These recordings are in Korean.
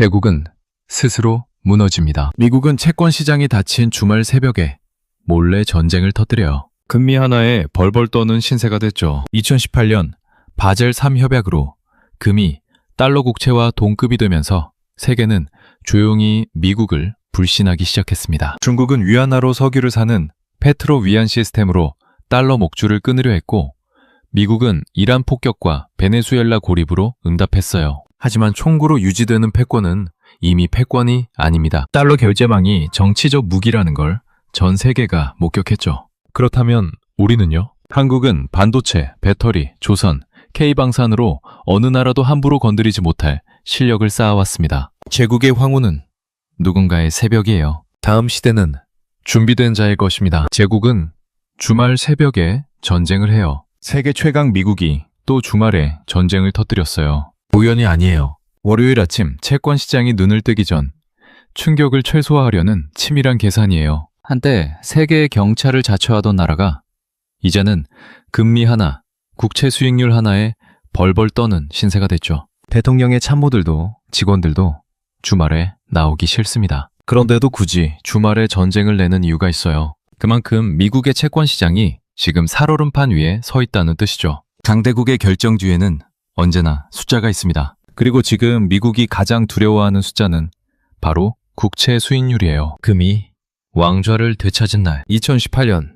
제국은 스스로 무너집니다. 미국은 채권 시장이 닫힌 주말 새벽에 몰래 전쟁을 터뜨려요. 금리 하나에 벌벌 떠는 신세가 됐죠. 2018년 바젤 3 협약으로 금이 달러 국채와 동급이 되면서 세계는 조용히 미국을 불신하기 시작했습니다. 중국은 위안화로 석유를 사는 페트로 위안 시스템으로 달러 목줄을 끊으려 했고, 미국은 이란 폭격과 베네수엘라 고립으로 응답했어요. 하지만 총구로 유지되는 패권은 이미 패권이 아닙니다. 달러 결제망이 정치적 무기라는 걸 전 세계가 목격했죠. 그렇다면 우리는요? 한국은 반도체, 배터리, 조선, K방산으로 어느 나라도 함부로 건드리지 못할 실력을 쌓아왔습니다. 제국의 황후는 누군가의 새벽이에요. 다음 시대는 준비된 자의 것입니다. 제국은 주말 새벽에 전쟁을 해요. 세계 최강 미국이 또 주말에 전쟁을 터뜨렸어요. 우연이 아니에요. 월요일 아침 채권 시장이 눈을 뜨기 전 충격을 최소화하려는 치밀한 계산이에요. 한때 세계의 경찰을 자처하던 나라가 이제는 금리 하나, 국채 수익률 하나에 벌벌 떠는 신세가 됐죠. 대통령의 참모들도 직원들도 주말에 나오기 싫습니다. 그런데도 굳이 주말에 전쟁을 내는 이유가 있어요. 그만큼 미국의 채권 시장이 지금 살얼음판 위에 서 있다는 뜻이죠. 강대국의 결정 뒤에는 언제나 숫자가 있습니다. 그리고 지금 미국이 가장 두려워하는 숫자는 바로 국채 수익률이에요. 금이 왕좌를 되찾은 날 2018년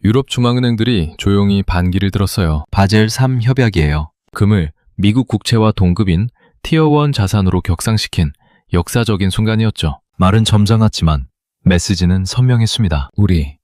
유럽 중앙은행들이 조용히 반기를 들었어요. 바젤 3 협약이에요. 금을 미국 국채와 동급인 티어 1 자산으로 격상시킨 역사적인 순간이었죠. 말은 점잖았지만 메시지는 선명했습니다. 우리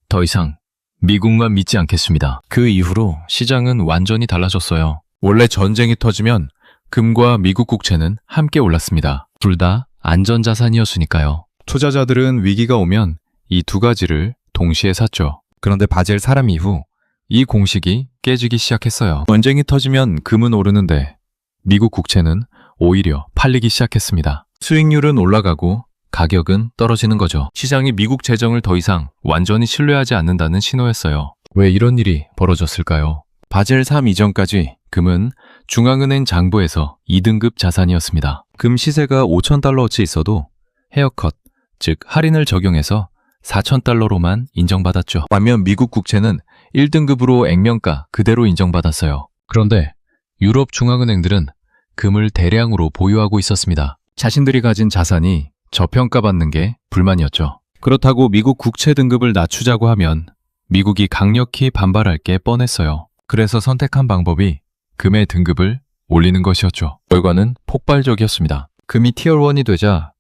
더 이상 미국만 믿지 않겠습니다. 그 이후로 시장은 완전히 달라졌어요. 원래 전쟁이 터지면 금과 미국 국채는 함께 올랐습니다. 둘 다 안전자산이었으니까요. 투자자들은 위기가 오면 이 두 가지를 동시에 샀죠. 그런데 바젤 3 이후 이 공식이 깨지기 시작했어요. 전쟁이 터지면 금은 오르는데 미국 국채는 오히려 팔리기 시작했습니다. 수익률은 올라가고 가격은 떨어지는 거죠. 시장이 미국 재정을 더 이상 완전히 신뢰하지 않는다는 신호였어요. 왜 이런 일이 벌어졌을까요? 바젤 3 이전까지 금은 중앙은행 장부에서 2등급 자산이었습니다. 금 시세가 $5,000어치 있어도 헤어컷, 즉 할인을 적용해서 $4,000로만 인정받았죠. 반면 미국 국채는 1등급으로 액면가 그대로 인정받았어요. 그런데 유럽 중앙은행들은 금을 대량으로 보유하고 있었습니다. 자신들이 가진 자산이 저평가받는 게 불만이었죠. 그렇다고 미국 국채 등급을 낮추자고 하면 미국이 강력히 반발할 게 뻔했어요. 그래서 선택한 방법이 금의 등급을 올리는 것이었죠. 결과는 폭발적이었습니다. 금이 티어 1이 되자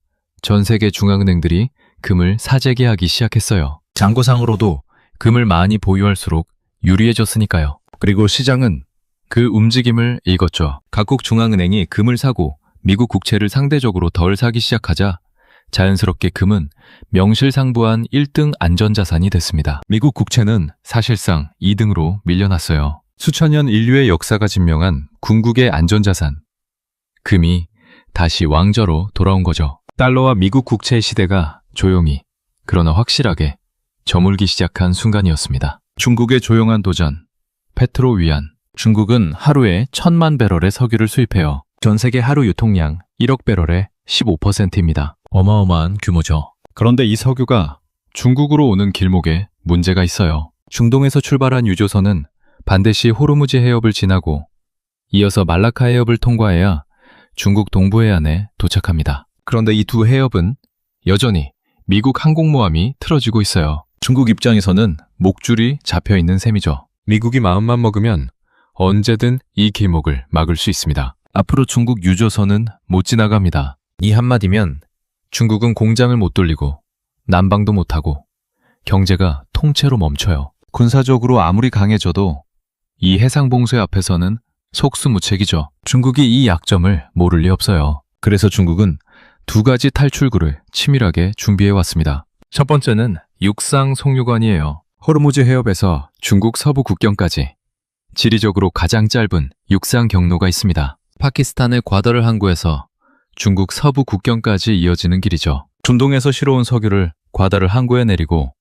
전 세계 중앙은행들이 금을 사재기하기 시작했어요. 장고상으로도 금을 많이 보유할수록 유리해졌으니까요. 그리고 시장은 그 움직임을 읽었죠. 각국 중앙은행이 금을 사고 미국 국채를 상대적으로 덜 사기 시작하자 자연스럽게 금은 명실상부한 1등 안전자산이 됐습니다. 미국 국채는 사실상 2등으로 밀려났어요. 수천 년 인류의 역사가 증명한 궁극의 안전자산. 금이 다시 왕좌로 돌아온 거죠. 달러와 미국 국채의 시대가 조용히, 그러나 확실하게 저물기 시작한 순간이었습니다. 중국의 조용한 도전, 페트로 위안. 중국은 하루에 1,000만 배럴의 석유를 수입해요. 전 세계 하루 유통량 1억 배럴의 15%입니다. 어마어마한 규모죠. 그런데 이 석유가 중국으로 오는 길목에 문제가 있어요. 중동에서 출발한 유조선은 반드시 호르무즈 해협을 지나고 이어서 말라카 해협을 통과해야 중국 동부 해안에 도착합니다. 그런데 이 두 해협은 여전히 미국 항공모함이 틀어지고 있어요. 중국 입장에서는 목줄이 잡혀있는 셈이죠. 미국이 마음만 먹으면 언제든 이 길목을 막을 수 있습니다. 앞으로 중국 유조선은 못 지나갑니다. 이 한마디면 중국은 공장을 못 돌리고 난방도 못하고 경제가 통째로 멈춰요. 군사적으로 아무리 강해져도 이 해상봉쇄 앞에서는 속수무책이죠. 중국이 이 약점을 모를 리 없어요. 그래서 중국은 두 가지 탈출구를 치밀하게 준비해왔습니다. 첫 번째는 육상 송유관이에요. 호르무즈 해협에서 중국 서부 국경까지 지리적으로 가장 짧은 육상 경로가 있습니다. 파키스탄의 과다르 항구에서 중국 서부 국경까지 이어지는 길이죠. 중동에서 실어온 석유를 과다르 항구에 내리고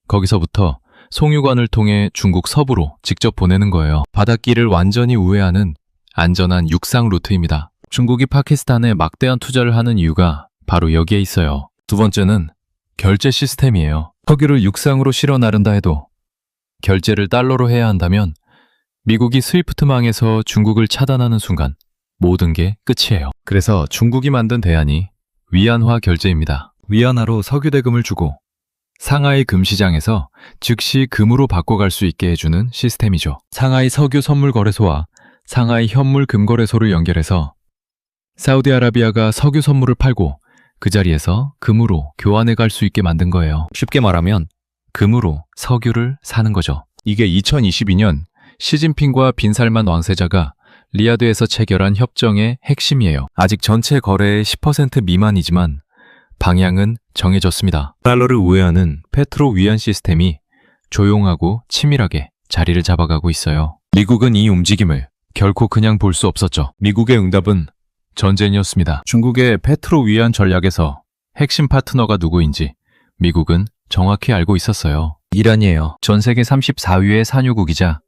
거기서부터 송유관을 통해 중국 서부로 직접 보내는 거예요. 바닷길을 완전히 우회하는 안전한 육상 루트입니다. 중국이 파키스탄에 막대한 투자를 하는 이유가 바로 여기에 있어요. 두 번째는 결제 시스템이에요. 석유를 육상으로 실어 나른다 해도 결제를 달러로 해야 한다면 미국이 스위프트망에서 중국을 차단하는 순간 모든 게 끝이에요. 그래서 중국이 만든 대안이 위안화 결제입니다. 위안화로 석유 대금을 주고 상하이 금시장에서 즉시 금으로 바꿔갈 수 있게 해주는 시스템이죠. 상하이 석유 선물 거래소와 상하이 현물 금거래소를 연결해서 사우디아라비아가 석유 선물을 팔고 그 자리에서 금으로 교환해 갈 수 있게 만든 거예요. 쉽게 말하면 금으로 석유를 사는 거죠. 이게 2022년 시진핑과 빈살만 왕세자가 리야드에서 체결한 협정의 핵심이에요. 아직 전체 거래의 10% 미만이지만 방향은 정해졌습니다. 달러를 우회하는 페트로 위안 시스템이 조용하고 치밀하게 자리를 잡아가고 있어요. 미국은 이 움직임을 결코 그냥 볼 수 없었죠. 미국의 응답은 전쟁이었습니다. 중국의 페트로 위안 전략에서 핵심 파트너가 누구인지 미국은 정확히 알고 있었어요. 이란이에요. 전 세계 34위의 산유국이자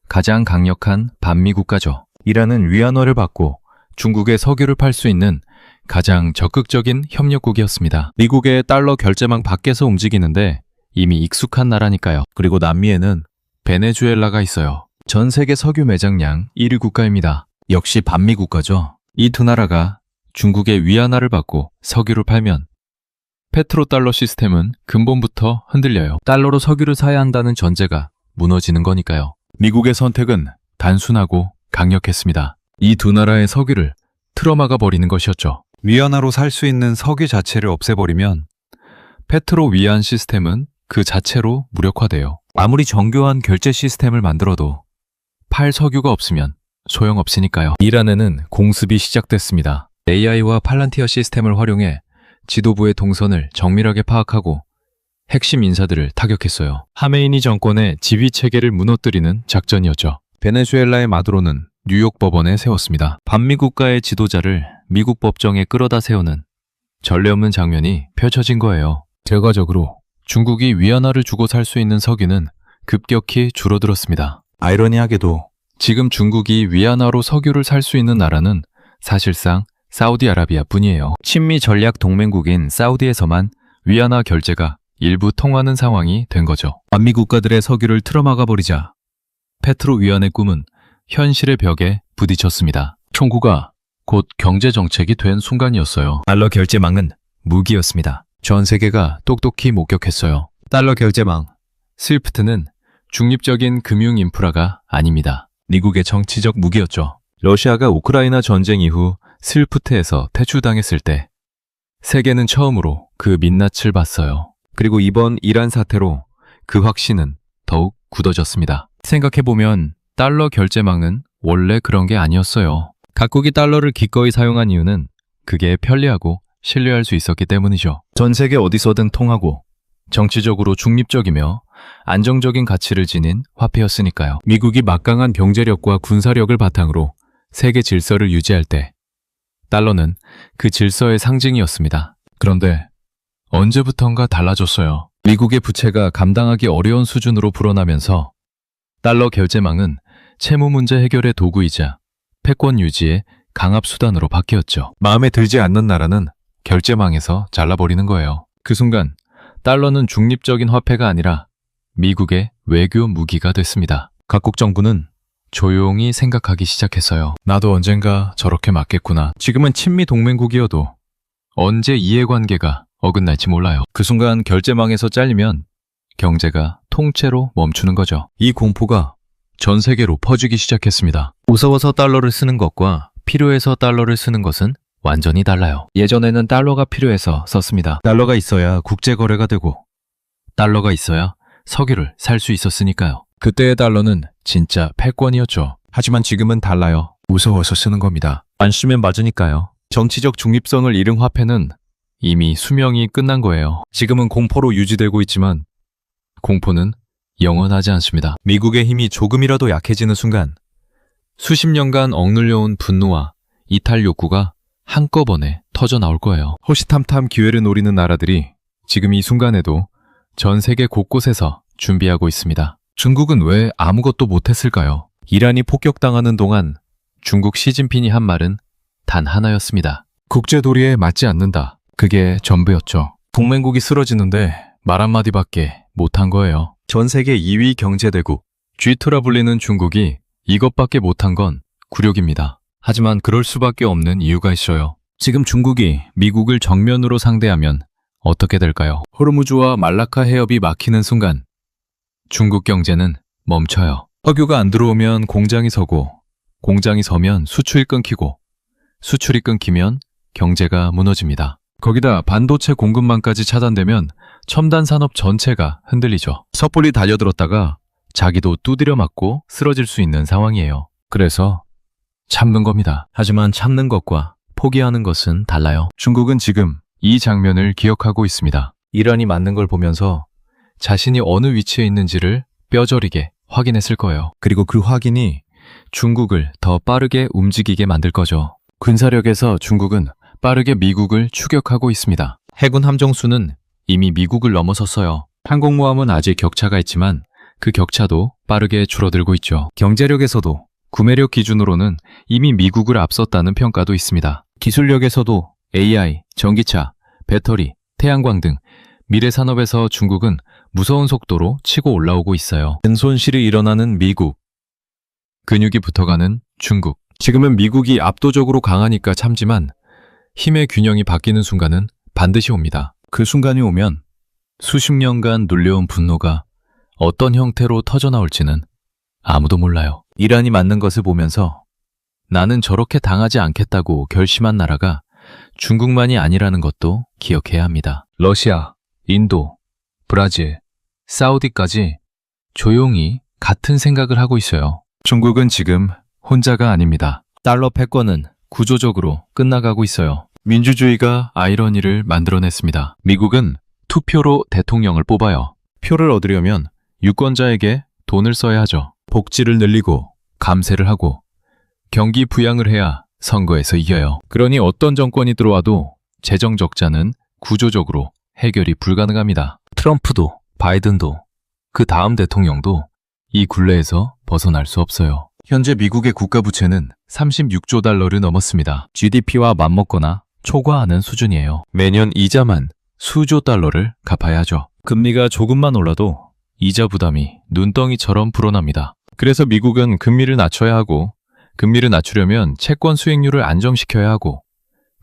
가장 강력한 반미 국가죠. 이란은 위안화를 받고 중국에 석유를 팔 수 있는 가장 적극적인 협력국이었습니다. 미국의 달러 결제망 밖에서 움직이는데 이미 익숙한 나라니까요. 그리고 남미에는 베네수엘라가 있어요. 전 세계 석유 매장량 1위 국가입니다. 역시 반미 국가죠. 이 두 나라가 중국의 위안화를 받고 석유를 팔면 페트로달러 시스템은 근본부터 흔들려요. 달러로 석유를 사야 한다는 전제가 무너지는 거니까요. 미국의 선택은 단순하고 강력했습니다. 이 두 나라의 석유를 틀어막아 버리는 것이었죠. 위안화로 살 수 있는 석유 자체를 없애버리면 페트로 위안 시스템은 그 자체로 무력화돼요. 아무리 정교한 결제 시스템을 만들어도 팔 석유가 없으면 소용없으니까요. 이란에는 공습이 시작됐습니다. AI와 팔란티어 시스템을 활용해 지도부의 동선을 정밀하게 파악하고 핵심 인사들을 타격했어요. 하메이니 정권의 지휘 체계를 무너뜨리는 작전이었죠. 베네수엘라의 마두로는 뉴욕 법원에 세웠습니다. 반미 국가의 지도자를 미국 법정에 끌어다 세우는 전례 없는 장면이 펼쳐진 거예요. 결과적으로 중국이 위안화를 주고 살 수 있는 석유는 급격히 줄어들었습니다. 아이러니하게도 지금 중국이 위안화로 석유를 살 수 있는 나라는 사실상 사우디아라비아 뿐이에요. 친미 전략 동맹국인 사우디에서만 위안화 결제가 일부 통하는 상황이 된 거죠. 반미 국가들의 석유를 틀어막아 버리자 페트로 위안의 꿈은 현실의 벽에 부딪혔습니다. 총구가 곧 경제 정책이 된 순간이었어요. 달러 결제망은 무기였습니다. 전 세계가 똑똑히 목격했어요. 달러 결제망, 스위프트는 중립적인 금융 인프라가 아닙니다. 미국의 정치적 무기였죠. 러시아가 우크라이나 전쟁 이후 스위프트에서 퇴출당했을 때 세계는 처음으로 그 민낯을 봤어요. 그리고 이번 이란 사태로 그 확신은 더욱 굳어졌습니다. 생각해보면 달러 결제망은 원래 그런 게 아니었어요. 각국이 달러를 기꺼이 사용한 이유는 그게 편리하고 신뢰할 수 있었기 때문이죠. 전 세계 어디서든 통하고 정치적으로 중립적이며 안정적인 가치를 지닌 화폐였으니까요. 미국이 막강한 경제력과 군사력을 바탕으로 세계 질서를 유지할 때 달러는 그 질서의 상징이었습니다. 그런데 언제부턴가 달라졌어요. 미국의 부채가 감당하기 어려운 수준으로 불어나면서 달러 결제망은 채무 문제 해결의 도구이자 패권 유지의 강압 수단으로 바뀌었죠. 마음에 들지 않는 나라는 결제망에서 잘라버리는 거예요. 그 순간 달러는 중립적인 화폐가 아니라 미국의 외교 무기가 됐습니다. 각국 정부는 조용히 생각하기 시작했어요. 나도 언젠가 저렇게 맞겠구나. 지금은 친미 동맹국이어도 언제 이해관계가 어긋날지 몰라요. 그 순간 결제망에서 잘리면 경제가 통째로 멈추는 거죠. 이 공포가 전 세계로 퍼지기 시작했습니다. 무서워서 달러를 쓰는 것과 필요해서 달러를 쓰는 것은 완전히 달라요. 예전에는 달러가 필요해서 썼습니다. 달러가 있어야 국제거래가 되고 달러가 있어야 석유를 살 수 있었으니까요. 그때의 달러는 진짜 패권이었죠. 하지만 지금은 달라요. 무서워서 쓰는 겁니다. 안 쓰면 맞으니까요. 정치적 중립성을 잃은 화폐는 이미 수명이 끝난 거예요. 지금은 공포로 유지되고 있지만 공포는 영원하지 않습니다. 미국의 힘이 조금이라도 약해지는 순간 수십 년간 억눌려온 분노와 이탈 욕구가 한꺼번에 터져 나올 거예요. 호시탐탐 기회를 노리는 나라들이 지금 이 순간에도 전 세계 곳곳에서 준비하고 있습니다. 중국은 왜 아무것도 못했을까요? 이란이 폭격당하는 동안 중국 시진핑이 한 말은 단 하나였습니다. 국제 도리에 맞지 않는다. 그게 전부였죠. 동맹국이 쓰러지는데 말 한마디밖에 못한 거예요. 전 세계 2위 경제대국 G2라 불리는 중국이 이것밖에 못한 건 굴욕입니다. 하지만 그럴 수밖에 없는 이유가 있어요. 지금 중국이 미국을 정면으로 상대하면 어떻게 될까요? 호르무즈와 말라카 해협이 막히는 순간 중국 경제는 멈춰요. 석유가 안 들어오면 공장이 서고, 공장이 서면 수출이 끊기고, 수출이 끊기면 경제가 무너집니다. 거기다 반도체 공급망까지 차단되면 첨단 산업 전체가 흔들리죠. 섣불리 달려들었다가 자기도 두드려 맞고 쓰러질 수 있는 상황이에요. 그래서 참는 겁니다. 하지만 참는 것과 포기하는 것은 달라요. 중국은 지금 이 장면을 기억하고 있습니다. 이란이 맞는 걸 보면서 자신이 어느 위치에 있는지를 뼈저리게 확인했을 거예요. 그리고 그 확인이 중국을 더 빠르게 움직이게 만들 거죠. 군사력에서 중국은 빠르게 미국을 추격하고 있습니다. 해군 함정수는 이미 미국을 넘어섰어요. 항공모함은 아직 격차가 있지만 그 격차도 빠르게 줄어들고 있죠. 경제력에서도 구매력 기준으로는 이미 미국을 앞섰다는 평가도 있습니다. 기술력에서도 AI, 전기차, 배터리, 태양광 등 미래 산업에서 중국은 무서운 속도로 치고 올라오고 있어요. 큰 손실이 일어나는 미국, 근육이 붙어가는 중국. 지금은 미국이 압도적으로 강하니까 참지만 힘의 균형이 바뀌는 순간은 반드시 옵니다. 그 순간이 오면 수십 년간 눌려온 분노가 어떤 형태로 터져나올지는 아무도 몰라요. 이란이 맞는 것을 보면서 나는 저렇게 당하지 않겠다고 결심한 나라가 중국만이 아니라는 것도 기억해야 합니다. 러시아, 인도, 브라질, 사우디까지 조용히 같은 생각을 하고 있어요. 중국은 지금 혼자가 아닙니다. 달러 패권은 구조적으로 끝나가고 있어요. 민주주의가 아이러니를 만들어냈습니다. 미국은 투표로 대통령을 뽑아요. 표를 얻으려면 유권자에게 돈을 써야 하죠. 복지를 늘리고 감세를 하고 경기 부양을 해야 선거에서 이겨요. 그러니 어떤 정권이 들어와도 재정 적자는 구조적으로 해결이 불가능합니다. 트럼프도 바이든도 그 다음 대통령도 이 굴레에서 벗어날 수 없어요. 현재 미국의 국가 부채는 36조 달러를 넘었습니다. GDP와 맞먹거나 초과하는 수준이에요. 매년 이자만 수조 달러를 갚아야 하죠. 금리가 조금만 올라도 이자 부담이 눈덩이처럼 불어납니다. 그래서 미국은 금리를 낮춰야 하고, 금리를 낮추려면 채권 수익률을 안정시켜야 하고,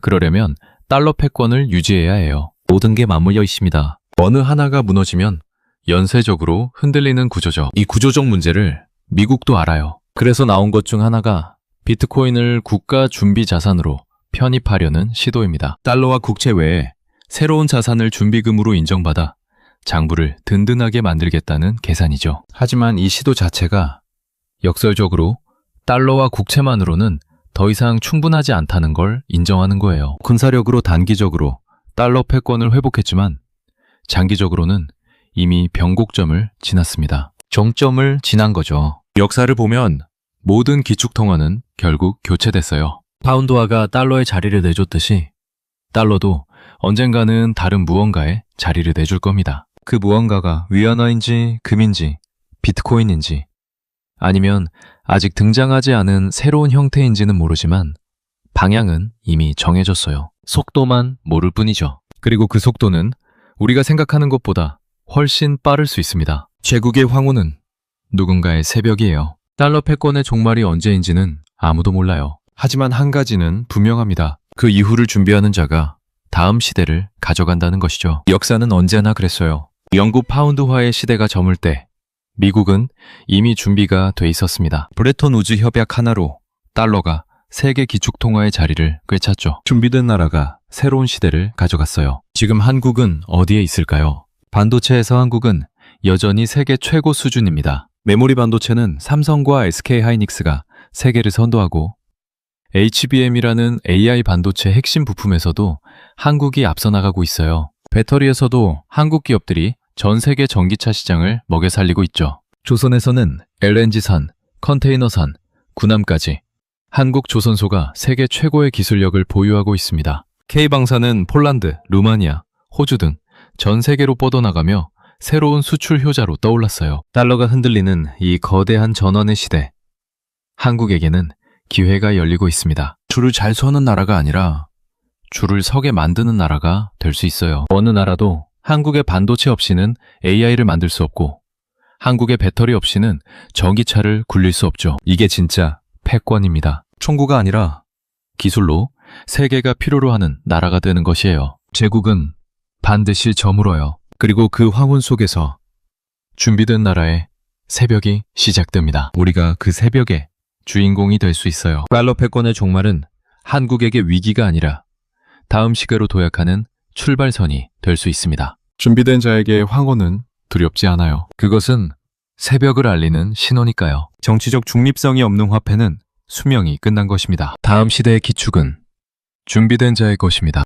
그러려면 달러 패권을 유지해야 해요. 모든 게 맞물려 있습니다. 어느 하나가 무너지면 연쇄적으로 흔들리는 구조죠. 이 구조적 문제를 미국도 알아요. 그래서 나온 것 중 하나가 비트코인을 국가 준비 자산으로 편입하려는 시도입니다. 달러와 국채 외에 새로운 자산을 준비금으로 인정받아 장부를 든든하게 만들겠다는 계산이죠. 하지만 이 시도 자체가 역설적으로 달러와 국채만으로는 더 이상 충분하지 않다는 걸 인정하는 거예요. 군사력으로 단기적으로 달러 패권을 회복했지만 장기적으로는 이미 변곡점을 지났습니다. 정점을 지난 거죠. 역사를 보면 모든 기축통화는 결국 교체됐어요. 파운드화가 달러의 자리를 내줬듯이 달러도 언젠가는 다른 무언가에 자리를 내줄 겁니다. 그 무언가가 위안화인지 금인지 비트코인인지 아니면 아직 등장하지 않은 새로운 형태인지는 모르지만 방향은 이미 정해졌어요. 속도만 모를 뿐이죠. 그리고 그 속도는 우리가 생각하는 것보다 훨씬 빠를 수 있습니다. 제국의 황후는 누군가의 새벽이에요. 달러 패권의 종말이 언제인지는 아무도 몰라요. 하지만 한 가지는 분명합니다. 그 이후를 준비하는 자가 다음 시대를 가져간다는 것이죠. 역사는 언제나 그랬어요. 영국 파운드화의 시대가 저물 때 미국은 이미 준비가 돼 있었습니다. 브레턴 우즈 협약 하나로 달러가 세계 기축통화의 자리를 꿰찼죠. 준비된 나라가 새로운 시대를 가져갔어요. 지금 한국은 어디에 있을까요? 반도체에서 한국은 여전히 세계 최고 수준입니다. 메모리 반도체는 삼성과 SK 하이닉스가 세계를 선도하고 HBM이라는 AI 반도체 핵심 부품에서도 한국이 앞서 나가고 있어요. 배터리에서도 한국 기업들이 전 세계 전기차 시장을 먹여 살리고 있죠. 조선에서는 LNG선, 컨테이너선, 군함까지 한국 조선소가 세계 최고의 기술력을 보유하고 있습니다. K방사는 폴란드, 루마니아, 호주 등 전 세계로 뻗어나가며 새로운 수출 효자로 떠올랐어요. 달러가 흔들리는 이 거대한 전환의 시대. 한국에게는 기회가 열리고 있습니다. 줄을 잘 서는 나라가 아니라 줄을 서게 만드는 나라가 될 수 있어요. 어느 나라도 한국의 반도체 없이는 AI를 만들 수 없고 한국의 배터리 없이는 전기차를 굴릴 수 없죠. 이게 진짜 패권입니다. 총구가 아니라 기술로 세계가 필요로 하는 나라가 되는 것이에요. 제국은 반드시 저물어요. 그리고 그 황혼 속에서 준비된 나라의 새벽이 시작됩니다. 우리가 그 새벽의 주인공이 될 수 있어요. 달러 패권의 종말은 한국에게 위기가 아니라 다음 시계로 도약하는 출발선이 될 수 있습니다. 준비된 자에게 황혼은 두렵지 않아요. 그것은 새벽을 알리는 신호니까요. 정치적 중립성이 없는 화폐는 수명이 끝난 것입니다. 다음 시대의 기축은 준비된 자의 것입니다.